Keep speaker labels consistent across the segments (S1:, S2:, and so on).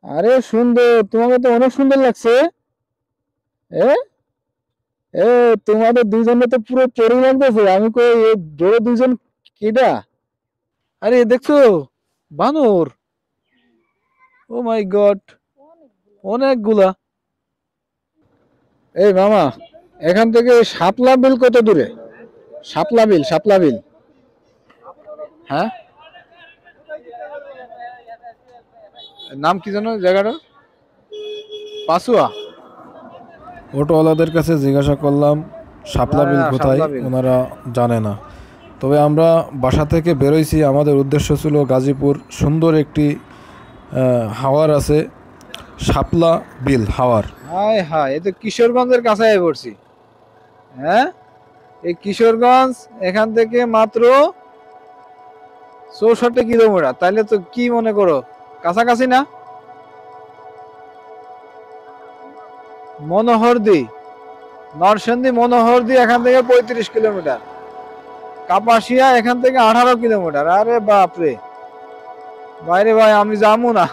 S1: আরে সুন্দর, তোমাকে তো অনেক সুন্দর লাগছে। এ এ তোমাদের দুইজনে তো পুরো পরি লাগতেছে। আমি কই এই বড় দুইজন কিডা? আরে দেখছো, বানর। ও মাই গড, অনেকগুলা। এই মামা, এখান থেকে শাপলা বিল কত দূরে? শাপলা বিল, শাপলা বিল। হ্যাঁ, নাম কি জানো জায়গাটা? পাসুয়া।
S2: অটোওয়ালাদের কাছে জিজ্ঞাসা করলাম শাপলা
S1: জানে
S2: বিল
S1: না
S2: কোথায়,
S1: শাপলা বিল।
S2: ওনারা জানে না। তবে আমরা বাসা থেকে বেরোইছি, আমাদের উদ্দেশ্য ছিল গাজীপুর। সুন্দর একটি হাওয়ার আছে, শাপলা বিল হাওয়ার।
S1: হায় হায়, এই তো কিশোরগঞ্জের কাছে পড়ছি। হ্যাঁ, এই কিশোরগঞ্জ এখান থেকে মাত্র 64 কিলোমিটার। তাইলে তো কি মনে করো, কাছাকাছি না? মনোহরদি, নরসিংদী মনোহরদি এখান থেকে 35 কিলোমিটার। কাপাসিয়া এখান থেকে 18 কিলোমিটার। আরে বাপরে, বাইরে ভাই আমি যাবো না।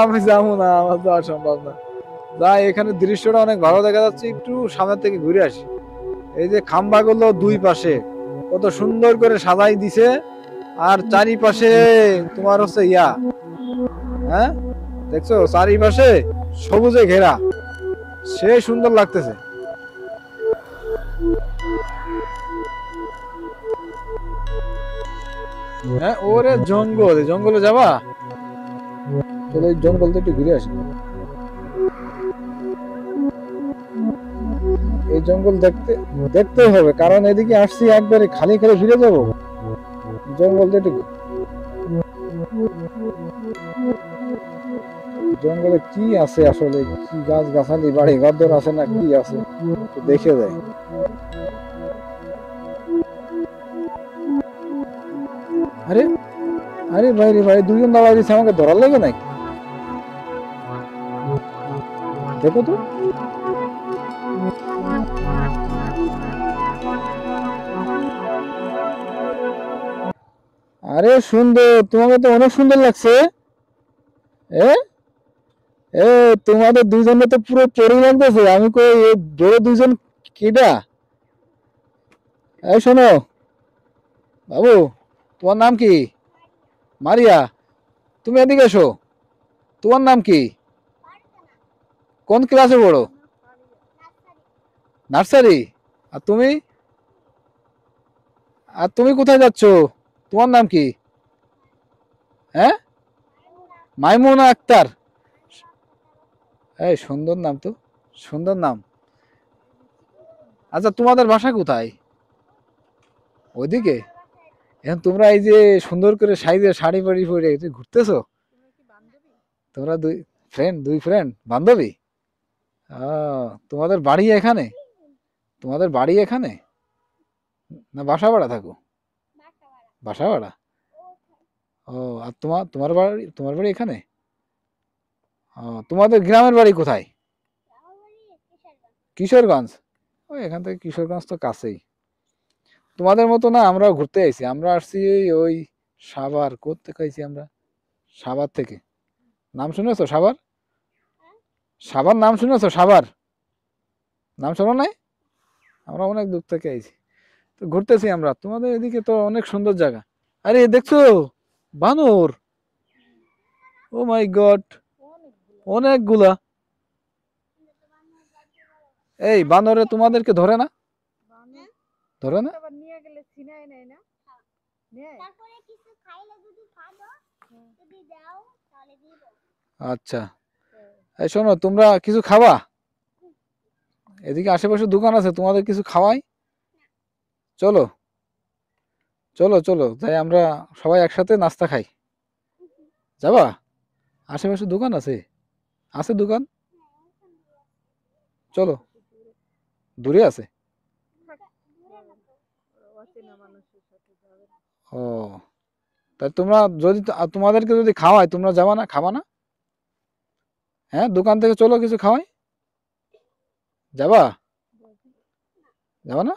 S1: আমি যাবো না, আমার যাওয়া সম্ভব না। যাই, এখানে দৃশ্যটা অনেক ভালো দেখা যাচ্ছে, একটু সামনে থেকে ঘুরে আসি। এই যে খাম্বাগুলো দুই পাশে কত সুন্দর করে সাজাই দিছে, আর চারিপাশে তোমার হচ্ছে হ্যাঁ, দেখছো চারিপাশে সবুজে ঘেরা, সে সুন্দর লাগতেছে। হ্যাঁ, ওরে জঙ্গল, জঙ্গলে যাবা? চলো এই জঙ্গল থেকে একটু ঘুরে আসি। এই জঙ্গল দেখতে দেখতে হবে, কারণ এদিকে আসছি একবারে খালি খালি ফিরে যাব। জঙ্গল একটু, জঙ্গলে কি আছে আসলে, কি গাছ গাছালি বাড়ি ঘর আছে না কি আছে, একটু দেখে যায়। আরে আরে ভাই রে ভাই, দুজন দাঁড়াই দিচ্ছে, আমাকে ধরার লাগে নাই? দেখো তো। আরে সুন্দর, তোমাকে তো অনেক সুন্দর লাগছে। এ এ তোমাদের দুইজনে তো পুরো পরি লাগতেছে। আমি কই এই বড় দুইজন কিডা? এই শোনো বাবু, তোমার নাম কি? মারিয়া। তুমি এদিকে এসো। তোমার নাম কি? কোন ক্লাসে পড়ো? নার্সারি। আর তুমি? আর তুমি কোথায় যাচ্ছ? তোমার নাম কি? হ্যাঁ, মাইমুনা আক্তার। এই সুন্দর নাম তো, সুন্দর নাম। আচ্ছা, তোমাদের বাসা কোথায়? ওইদিকে? এখন তোমরা এই যে সুন্দর করে সাইজে শাড়ি ফাড়ি পরে এই যে ঘুরতেছো, তোমরা দুই ফ্রেন্ড, দুই ফ্রেন্ড বান্ধবী? তোমাদের বাড়ি এখানে? তোমাদের বাড়ি এখানে না বাসা ভাড়া থাকো? বাসা ভাড়া। ও, আর তোমার বাড়ি এখানে? ও, তোমাদের গ্রামের বাড়ি কোথায়? কিশোরগঞ্জ। ওই এখান থেকে কিশোরগঞ্জ তো কাছেই। তোমাদের মতো না, আমরাও ঘুরতে আইছি। আমরা আসছি ওই সাভার। কোত্থেকে আইছি আমরা? সাভার থেকে। নাম শুনেছো সাভার? সাভার নাম শুনেছো? সাভার নাম শোনো নাই? আমরা অনেক দূর থেকে আইছি, তো ঘুরতেছি আমরা। তোমাদের এদিকে তো অনেক সুন্দর জায়গা। আরে দেখছো, বানর। ও মাই গড, অনেকগুলা। এই বানরে তোমাদেরকে ধরে না? ধরে না? আচ্ছা, এই শোনো, তোমরা কিছু খাবা? এদিকে আশেপাশে দোকান আছে, তোমাদের কিছু খাওয়াই। চলো, চলো চলো তাই আমরা সবাই একসাথে নাস্তা খাই। যাবা? আশেপাশে দোকান আছে, আছে দোকান। চলো। দূরে আছে? ও, তাই তোমরা যদি তোমাদেরকে যদি খাওয়াই, তোমরা যাবা না, খাবা না? হ্যাঁ, দোকান থেকে চলো কিছু খাওয়াই। যাবা? যাবা না?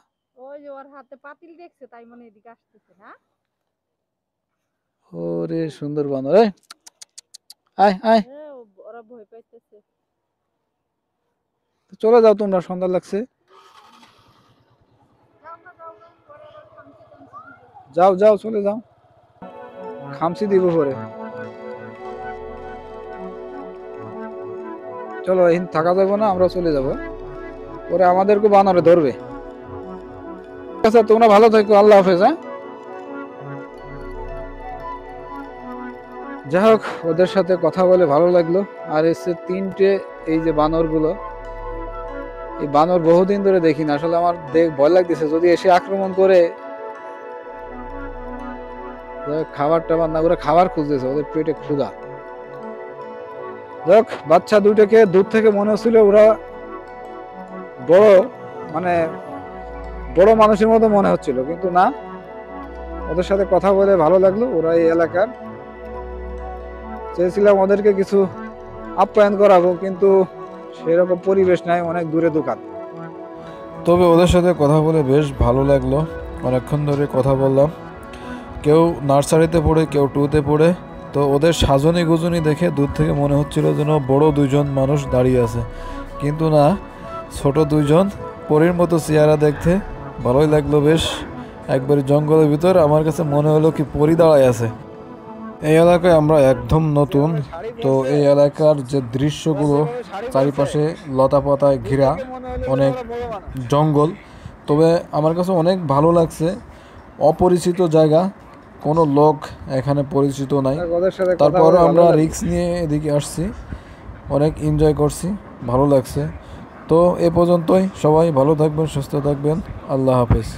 S1: ওরে সুন্দর বানর, এই আয় আয়,
S3: ওরা ভয় পাইতেছে।
S1: চলে যাও তোমরা, সন্ধ্যা লাগছে। যাও যাও চলে যাও, খামসি দিব পরে। চলো এখন থাকা যাবে না, আমরা চলে যাব, পরে আমাদেরকে বানরে ধরবে। ঠিক আছে, তোমরা ভালো থাকো, আল্লাহ হাফেজ। হ্যাঁ, যাই হোক, ওদের সাথে কথা বলে ভালো লাগলো। আর এসে তিনটে এই যে বানর গুলো, এই বানর বহুদিন ধরে দেখি না, আসলে আমার ভয় লাগতেছে যদি এসে আক্রমণ করে। খাবার টাবার না করে খাবার খুঁজতেছে, ওদের পেটে ক্ষুধা। যাক, বাচ্চা দুইটাকে দূর থেকে মনে হচ্ছিল ওরা বড়, মানে বড় মানুষের মতো মনে হচ্ছিল, কিন্তু না, ওদের সাথে কথা বলে ভালো লাগলো। ওরা এই এলাকার, চেয়েছিলাম ওদেরকে কিছু আপ্যায়ন করাবো, কিন্তু সেরকম পরিবেশ নাই, অনেক দূরে দোকান।
S2: তবে ওদের সাথে কথা বলে বেশ ভালো লাগলো, অনেকক্ষণ ধরে কথা বললাম। কেউ নার্সারিতে পড়ে, কেউ 2তে পড়ে। তো ওদের সাজনি গুজনি দেখে দূর থেকে মনে হচ্ছিল যেন বড় দুইজন মানুষ দাঁড়িয়ে আছে, কিন্তু না, ছোট দুইজন পরীর মতো চেহারা দেখতে। ভালোই লাগলো বেশ, একবারে জঙ্গলের ভিতর আমার কাছে মনে হলো কি পরী দাঁড়ায় আছে। এই এলাকায় আমরা একদম নতুন, তো এই এলাকার যে দৃশ্যগুলো, চারিপাশে লতা পাতায় ঘেরা অনেক জঙ্গল, তবে আমার কাছে অনেক ভালো লাগছে। অপরিচিত জায়গা, কোনো লোক এখানে পরিচিত নাই,
S1: ওদের সাথে কথা
S2: তারপরও
S1: বলে ভালো
S2: আমরা
S1: লাগলো।
S2: রিস্ক নিয়ে এদিকে আসছি, অনেক এনজয় করছি, ভালো লাগছে। তো এ পর্যন্তই, সবাই ভালো থাকবেন, সুস্থ থাকবেন, আল্লাহ হাফেজ।